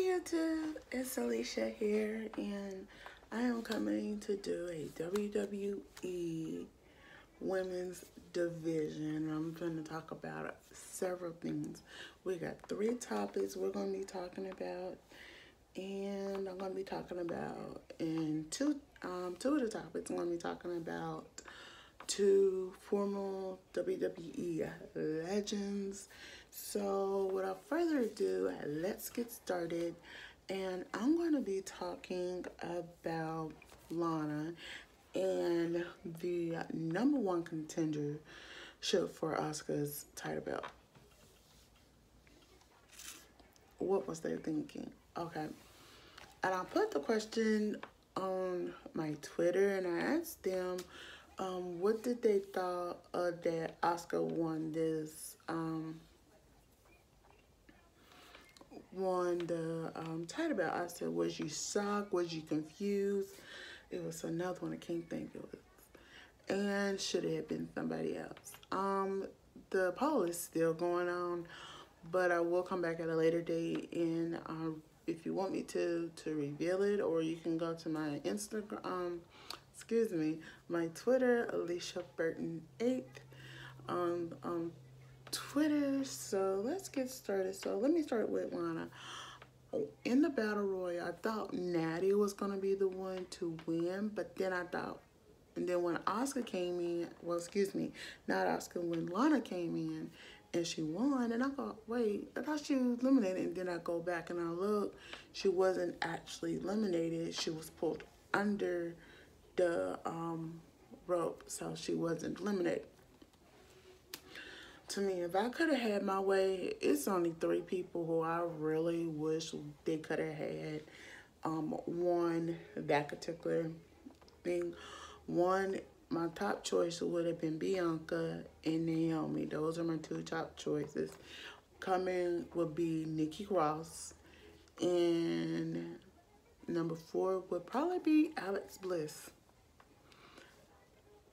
YouTube, it's Alicia here, and I am coming to do a WWE Women's Division. I'm going to talk about several things. We got 3 topics we're going to be talking about, and I'm going to be talking about in two of the topics. I'm going to be talking about 2 former WWE legends. So without further ado, let's get started. And I'm going to be talking about Lana and the #1 contendership for Asuka's title belt. What was they thinking? Okay. And I put the question on my Twitter and I asked them what did they thought that Asuka won this title belt. I said, was you shocked? Was you confused? It was another one. I can't think of it. And should it have been somebody else? The poll is still going on, but I will come back at a later date. And if you want me to reveal it, or you can go to my Instagram. My Twitter, Alicia Burton 8 on Twitter. So let's get started. So let me start with Lana. In the Battle Royal, I thought Natty was going to be the one to win, but then when Asuka came in, when Lana came in and she won, and I thought, wait, I thought she was eliminated, and then I go back and I look, she wasn't actually eliminated. She was pulled under the rope, so she wasn't eliminated. To me, if I could have had my way, it's only 3 people who I really wish they could have had won that particular thing. One, my top choice would have been Bianca and Naomi. Those are my 2 top choices. Coming would be Nikki Cross, and number 4 would probably be Alex Bliss,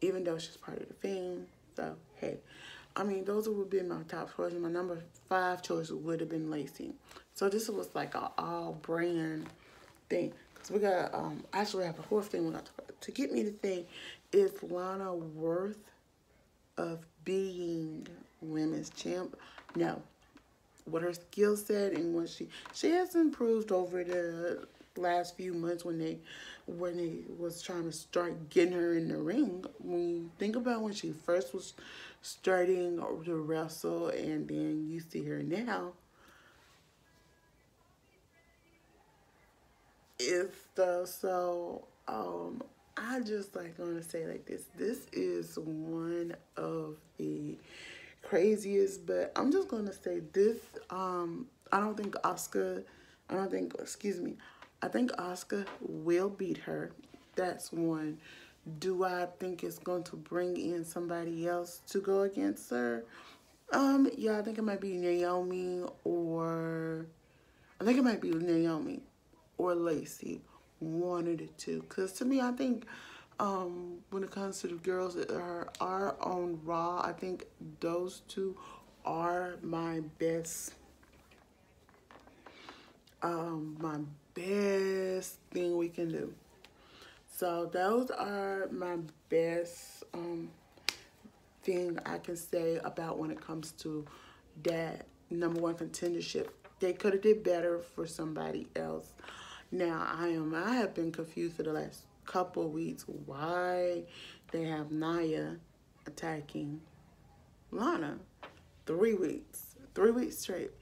even though she's part of the Fiend. So, hey. I mean, those would have been my top choices. My number 5 choice would have been Lacey. So this was like an all-brand thing. Because we got, actually have a 4th thing we got to talk about. To get me to say, is Lana worth of being women's champ? No. With her skill set and what she has improved over the last few months when they was trying to start getting her in the ring. When you think about when she first was starting to wrestle, and then you see her now, I just gonna say like this is one of the craziest, but I'm just gonna say this, I think Asuka will beat her. That's one. Do I think it's going to bring in somebody else to go against her? Yeah, I think it might be Naomi or Lacey. One of the 2. Because to me, I think when it comes to the girls that are on Raw, I think those 2 are my best thing we can do. So those are my best thing I can say about when it comes to that #1 contendership. They could have did better for somebody else. Now I have been confused for the last couple of weeks why they have Nia attacking Lana 3 weeks straight.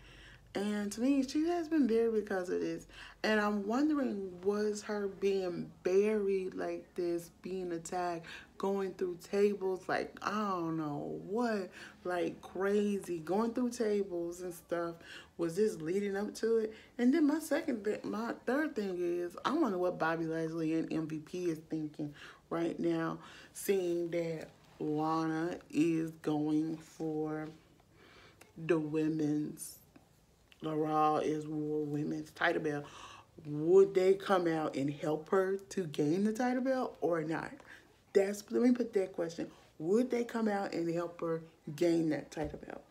And to me, she has been buried because of this. And I'm wondering, was her being buried like this, being attacked, going through tables, like, I don't know what, like crazy, going through tables and stuff, was this leading up to it? And then my 3rd thing is, I wonder what Bobby Lashley and MVP is thinking right now, seeing that Lana is going for the Raw is War Women's title belt. Would they come out and help her to gain the title belt or not? Let me put that question. Would they come out and help her gain that title belt?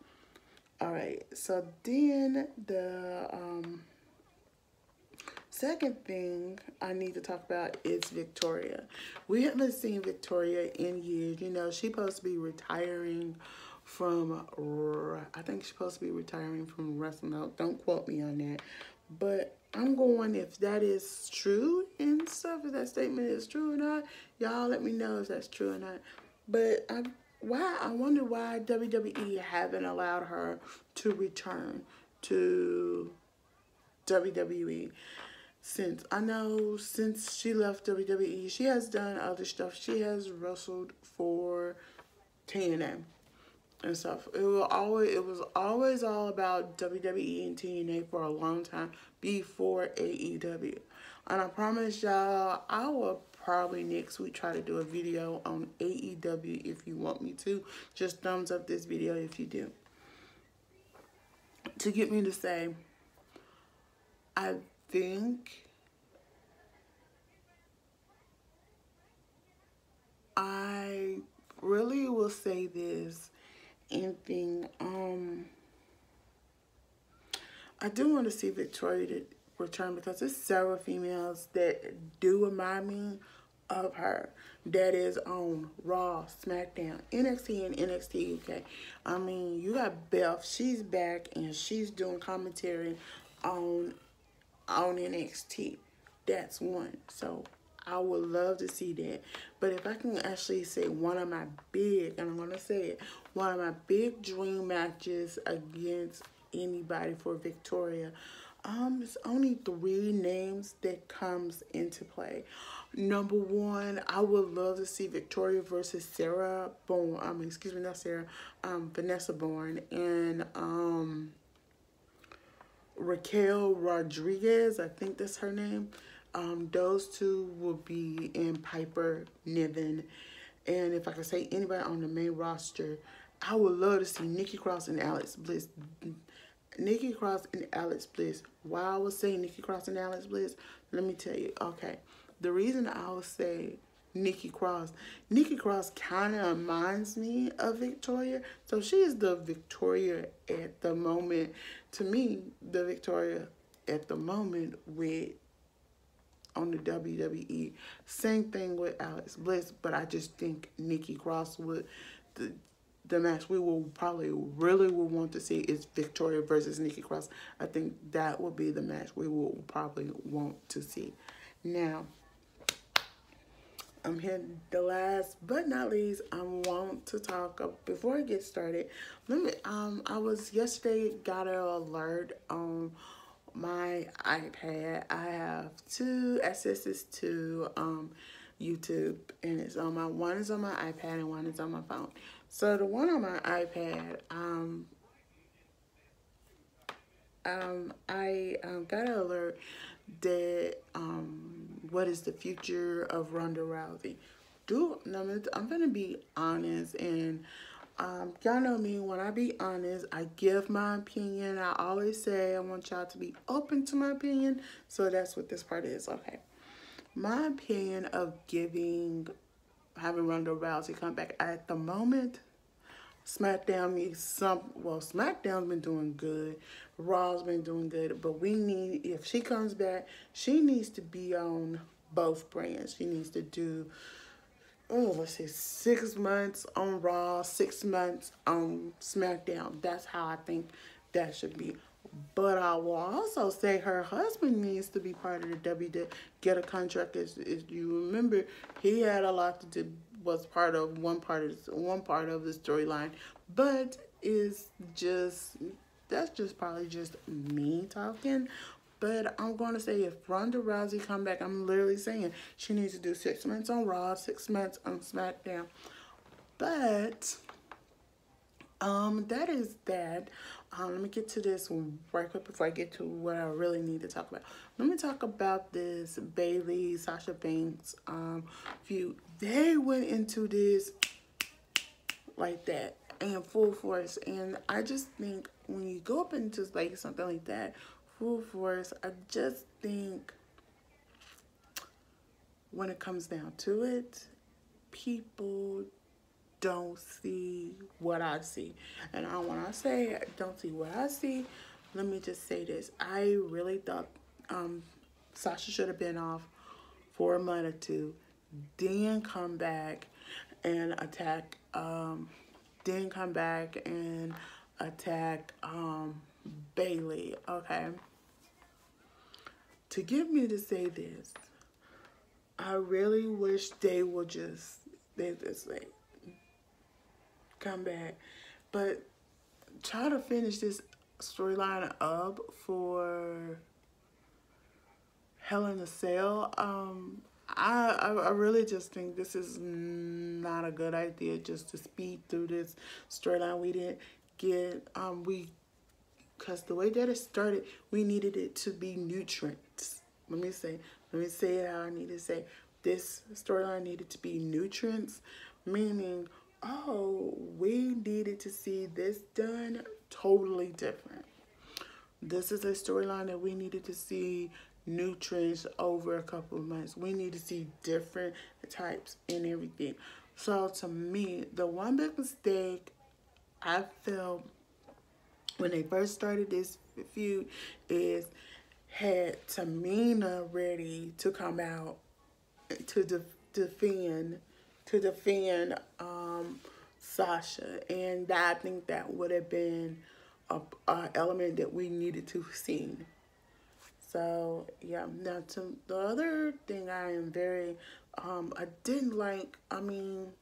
All right. So then Second thing I need to talk about is Victoria. We haven't seen Victoria in years. You know, she's supposed to be retiring from, I think she's supposed to be retiring from wrestling. Don't quote me on that. But I'm going, if that is true and stuff, if that statement is true or not, y'all let me know if that's true or not. But I wonder why WWE haven't allowed her to return to WWE. Since she left WWE, she has done other stuff. She has wrestled for TNA and stuff. It was always all about WWE and TNA for a long time before AEW. And I promise y'all, I will probably next week try to do a video on AEW if you want me to. Just thumbs up this video if you do. To get me to say, I think I really will say this and think, I do want to see Victoria to return because there's several females that do remind me of her. That is on Raw, SmackDown, NXT, and NXT UK. I mean, you got Beth. She's back and she's doing commentary on NXT. That's one. So I would love to see that. But if I can actually say one of my big, and I'm going to say it, one of my big dream matches against anybody for Victoria, it's only 3 names that comes into play. Number one, I would love to see Victoria versus Sarah Bourne. Excuse me, not Sarah. Vanessa Bourne and Raquel Rodriguez. I think that's her name. Those two will be in Piper Niven. And if I could say anybody on the main roster, I would love to see Nikki Cross and Alex Bliss. Nikki Cross and Alex Bliss. Why I would say Nikki Cross and Alex Bliss, let me tell you. Okay, the reason I would say Nikki Cross kind of reminds me of Victoria. So she is the Victoria at the moment. To me, the Victoria at the moment with on the WWE. Same thing with Alex Bliss, but I just think Nikki Cross would, the match we will probably really will want to see is Victoria versus Nikki Cross. I think that will be the match we will probably want to see. Now, I'm here. The last but not least, I want to talk before I get started. I was yesterday got an alert on my iPad. I have 2 accesses to YouTube, and it's on one is on my iPad and one is on my phone. So the one on my iPad, I got an alert that what is the future of Ronda Rousey? I'm gonna be honest, and y'all know me, when I be honest, I give my opinion. I always say I want y'all to be open to my opinion, so that's what this part is. Okay, my opinion of having Ronda Rousey come back at the moment. SmackDown needs SmackDown's been doing good. Raw's been doing good. But if she comes back, she needs to be on both brands. She needs to do, let's say 6 months on Raw, 6 months on SmackDown. That's how I think that should be. But I will also say her husband needs to be part of the WWE, get a contract. As you remember, he had a lot to do, was part of one part of the storyline, but that's just probably just me talking. But I'm going to say if Ronda Rousey come back, I'm literally saying she needs to do 6 months on Raw, 6 months on SmackDown. But that is that. Let me get to this right quick before I get to what I really need to talk about. Let me talk about this Bayley Sasha Banks feud. They went into this like that and full force, and I just think when you go up into like something like that full force, I just think when it comes down to it, people don't see what I see. And when I say don't see what I see, let me just say this. I really thought Sasha should have been off for a month or two, then come back and attack, then come back and attack Bailey. Okay. To get me to say this, I really wish they just like come back, but try to finish this storyline up for Hell in a Cell. I really just think this is not a good idea just to speed through this storyline. We didn't get because the way that it started, we needed it to be nutrients. Let me say it how I need to say. This storyline needed to be nutrients, meaning, oh, we needed to see this done totally different. This is a storyline that we needed to see nutrients over a couple of months. We need to see different types and everything. So to me, the one big mistake I felt when they first started this feud is had Tamina ready to come out to defend Sasha, and I think that would have been a element that we needed to see. So yeah. Now to the other thing, I am very I didn't like. I mean,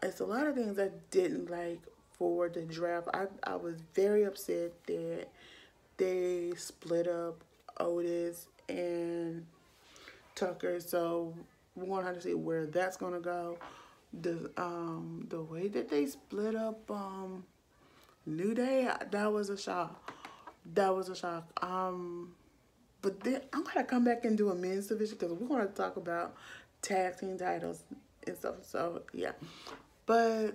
it's a lot of things I didn't like for the draft. I was very upset that they split up Otis and Tucker. So we're gonna have to see where that's gonna go. The way that they split up New Day, that was a shock. That was a shock. But then I'm gonna come back and do a men's division because we're gonna talk about tag team titles and stuff. So yeah. But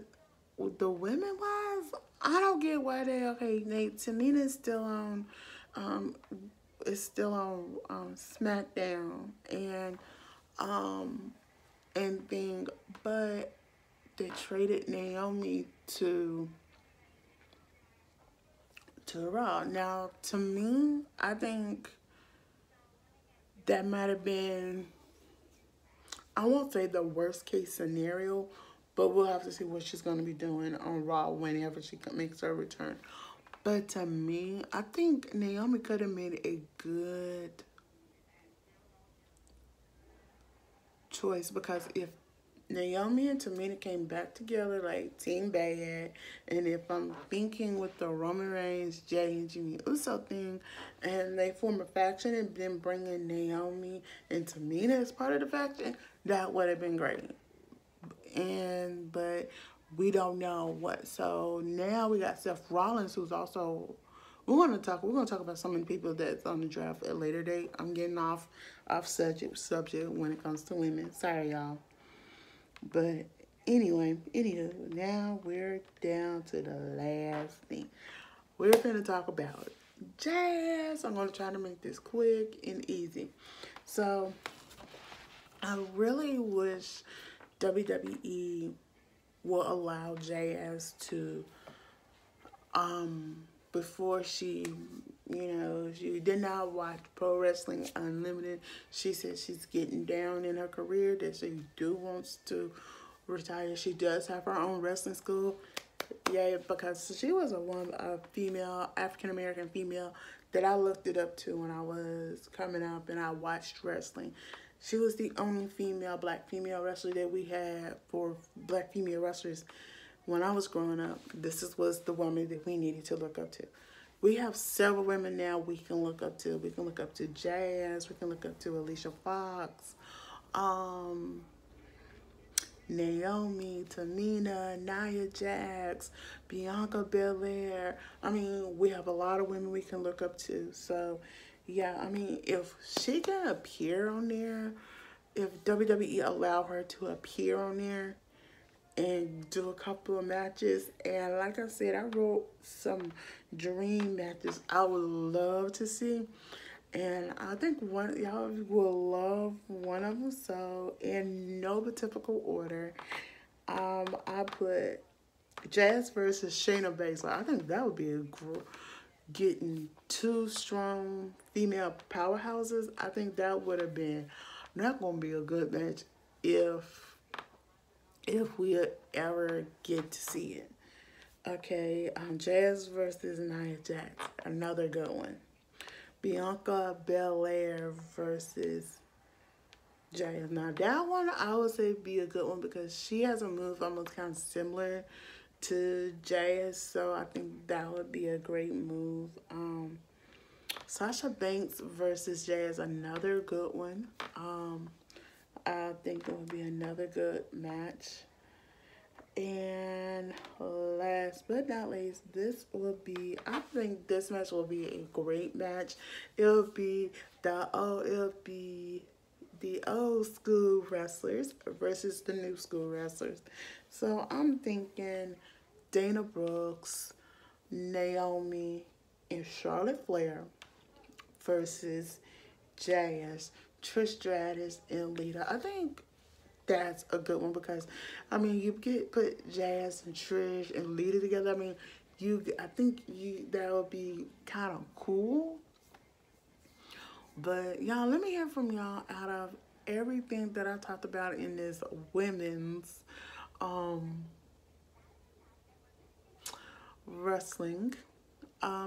with the women wise, I don't get why Tamina is still on SmackDown and thing, but they traded Naomi to Raw. Now to me, I think that might have been, I won't say the worst case scenario, but we'll have to see what she's going to be doing on Raw whenever she makes her return. But to me, I think Naomi could have made a good choice, because if Naomi and Tamina came back together like Team Bad, and if I'm thinking with the Roman Reigns, Jay, and Jimmy Uso thing, and they form a faction and then bring in Naomi and Tamina as part of the faction, that would have been great. But we don't know what. So now we got Seth Rollins, who's also. We're gonna talk about some of the people that's on the draft at a later date. I'm getting off subject when it comes to women. Sorry, y'all. But anyway, now we're down to the last thing. We're gonna talk about jazz. I'm gonna try to make this quick and easy. So I really wish WWE will allow Jazz to before she did not watch Pro Wrestling Unlimited. She said she's getting down in her career, that she wants to retire. She does have her own wrestling school. Yeah, because she was a female, African American female that I looked it up to when I was coming up and I watched wrestling. She was the only black female wrestler that we had for black female wrestlers when I was growing up. This was the woman that we needed to look up to. We have several women now we can look up to. We can look up to Jazz. We can look up to Alicia Fox, Naomi, Tamina, Nia Jax, Bianca Belair. I mean, we have a lot of women we can look up to. So, yeah, I mean, if she can appear on there, if WWE allow her to appear on there and do a couple of matches, and like I said, I wrote some dream matches I would love to see, and I think y'all will love one of them. So in no typical order, I put Jazz versus Shayna Baszler. I think that would be getting two strong female powerhouses, I think that would have been not going to be a good match if we ever get to see it. Okay, Jazz versus Nia Jax, another good one. Bianca Belair versus Jazz. Now that one I would say be a good one because she has a move almost kind of similar to Jazz, so I think that would be a great move. Sasha Banks versus Jazz, another good one. I think it would be another good match. And last but not least, I think this match will be a great match. It'll be the old school wrestlers versus the new school wrestlers. So I'm thinking Dana Brooks, Naomi, and Charlotte Flair versus Jazz, Trish Stratus, and Lita. I think that's a good one because, I mean, you put Jazz and Trish and Lita together. I mean, that would be kind of cool. But y'all, let me hear from y'all out of everything that I talked about in this women's wrestling.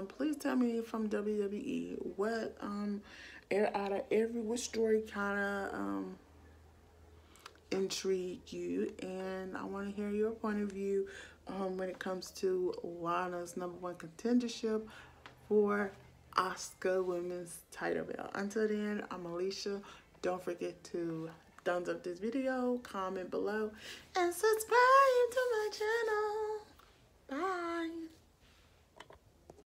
Please tell me from WWE what out of which story kind of intrigue you, and I want to hear your point of view when it comes to Lana's #1 contendership for Asuka Women's title belt. Until then, I'm Alicia. Don't forget to thumbs up this video, comment below, and subscribe to my channel. Bye.